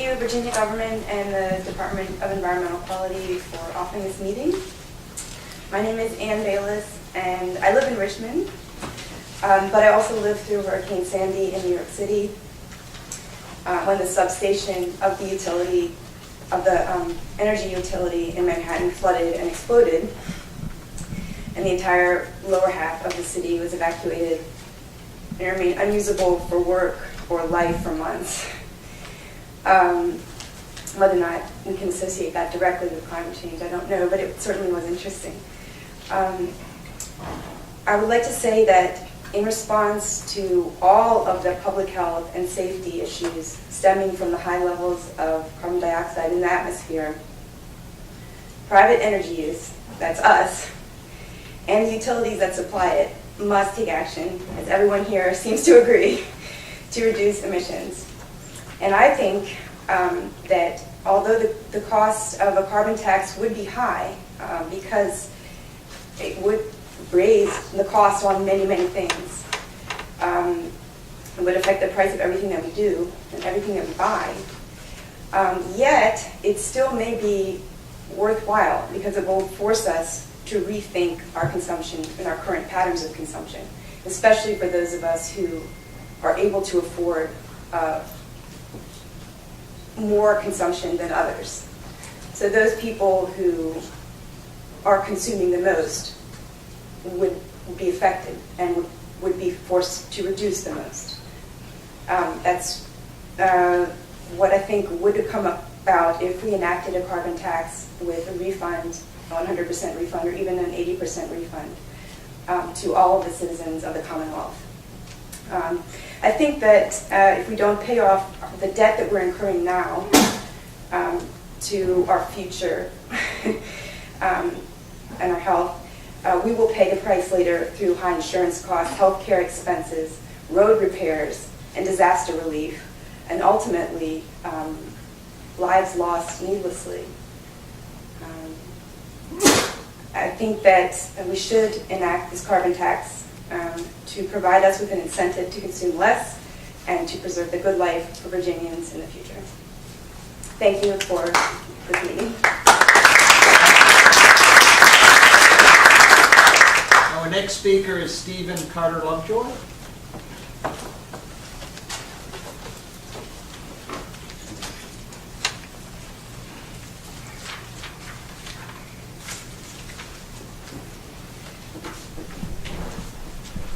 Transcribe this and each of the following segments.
you, Virginia government and the Department of Environmental Quality for offering this meeting. My name is Ann Bayless, and I live in Richmond, but I also lived through Hurricane Sandy in New York City, when the substation of the utility, of the energy utility in Manhattan flooded and exploded, and the entire lower half of the city was evacuated and remained unusable for work or life for months. Whether or not we can associate that directly with climate change, I don't know, but it certainly was interesting. I would like to say that in response to all of the public health and safety issues stemming from the high levels of carbon dioxide in the atmosphere, private energy use, that's us, and the utilities that supply it must take action, as everyone here seems to agree, to reduce emissions. And I think that although the cost of a carbon tax would be high, because it would raise the cost on many, many things, it would affect the price of everything that we do and everything that we buy, yet it still may be worthwhile because it will force us to rethink our consumption and our current patterns of consumption, especially for those of us who are able to afford more consumption than others. So those people who are consuming the most would be affected and would be forced to reduce the most. That's what I think would come about if we enacted a carbon tax with a refund, 100% refund, or even an 80% refund to all of the citizens of the Commonwealth. I think that if we don't pay off the debt that we're incurring now to our future and our health, we will pay the price later through high insurance costs, healthcare expenses, road repairs, and disaster relief, and ultimately lives lost needlessly. I think that we should enact this carbon tax to provide us with an incentive to consume less and to preserve the good life for Virginians in the future. Thank you for this meeting. Our next speaker is Stephen Carter Lovejoy.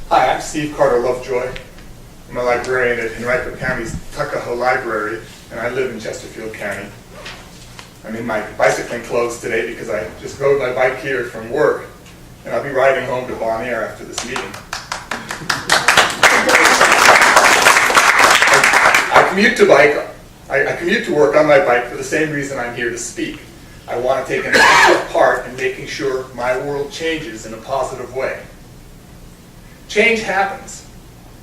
Hi, I'm Steve Carter Lovejoy. I'm a librarian at Henrico County's Tuckahoe Library, and I live in Chesterfield County. I'm in my bicycling clothes today because I just rode my bike here from work, and I'll be riding home to Bon Air after this meeting. I commute to work on my bike for the same reason I'm here to speak. I want to take an active part in making sure my world changes in a positive way. Change happens.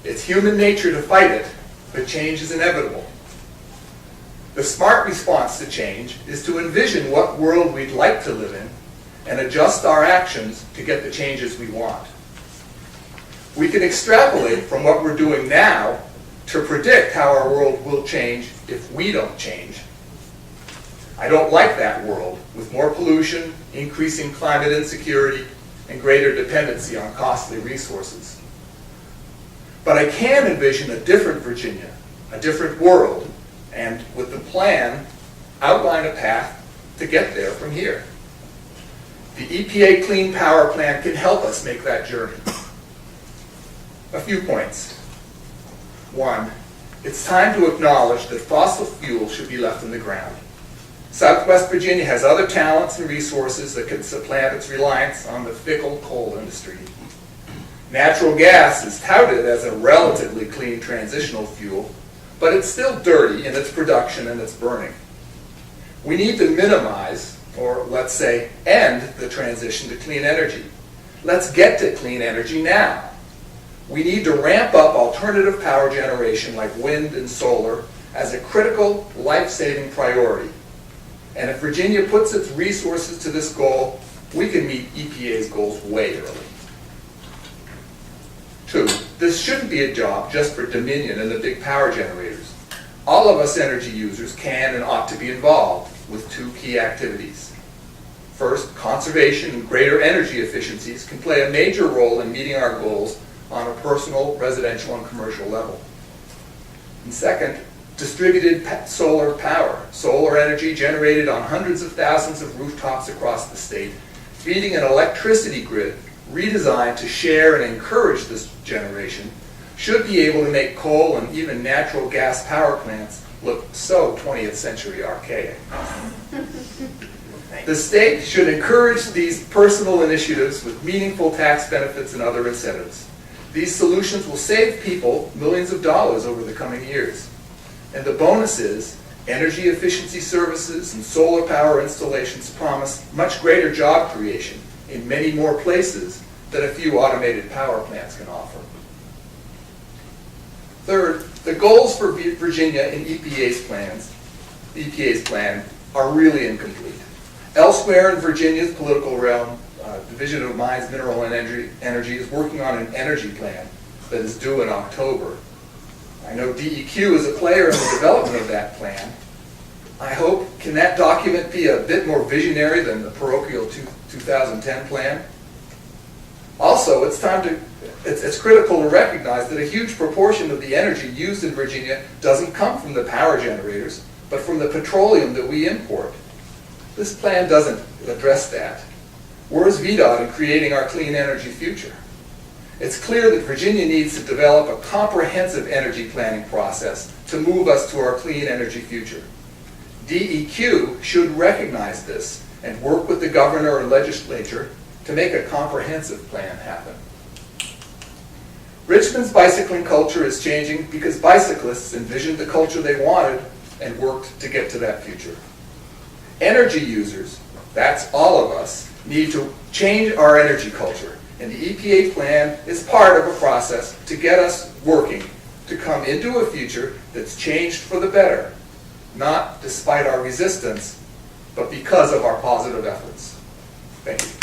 It's human nature to fight it, but change is inevitable. The smart response to change is to envision what world we'd like to live in and adjust our actions to get the changes we want. We can extrapolate from what we're doing now to predict how our world will change if we don't change. I don't like that world with more pollution, increasing climate insecurity, and greater dependency on costly resources. But I can envision a different Virginia, a different world, and with the plan, outline a path to get there from here. The EPA Clean Power Plan can help us make that journey. A few points. One, it's time to acknowledge that fossil fuel should be left in the ground. Southwest Virginia has other talents and resources that can supplant its reliance on the fickle coal industry. Natural gas is touted as a relatively clean transitional fuel, but it's still dirty in its production and its burning. We need to minimize, or let's say, end the transition to clean energy. Let's get to clean energy now. We need to ramp up alternative power generation like wind and solar as a critical, life-saving priority. And if Virginia puts its resources to this goal, we can meet EPA's goals way early. Two, this shouldn't be a job just for Dominion and the big power generators. All of us energy users can and ought to be involved with two key activities. First, conservation and greater energy efficiencies can play a major role in meeting our goals on a personal, residential, and commercial level. And second, distributed solar power, solar energy generated on hundreds of thousands of rooftops across the state, feeding an electricity grid redesigned to share and encourage this generation, should be able to make coal and even natural gas power plants look so 20th century archaic. The state should encourage these personal initiatives with meaningful tax benefits and other incentives. These solutions will save people millions of dollars over the coming years. And the bonus is, energy efficiency services and solar power installations promise much greater job creation in many more places than a few automated power plants can offer. Third, the goals for Virginia in EPA's plan are really incomplete. Elsewhere in Virginia's political realm, Division of Mines, Mineral and Energy is working on an energy plan that is due in October. I know DEQ is a player in the development of that plan. I hope, can that document be a bit more visionary than the parochial 2010 plan? Also, it's critical to recognize that a huge proportion of the energy used in Virginia doesn't come from the power generators, but from the petroleum that we import. This plan doesn't address that. Where's VDOT in creating our clean energy future? It's clear that Virginia needs to develop a comprehensive energy planning process to move us to our clean energy future. DEQ should recognize this and work with the governor and legislature to make a comprehensive plan happen. Richmond's bicycling culture is changing because bicyclists envisioned the culture they wanted and worked to get to that future. Energy users, that's all of us, need to change our energy culture, and the EPA plan is part of a process to get us working to come into a future that's changed for the better, not despite our resistance, but because of our positive efforts. Thank you.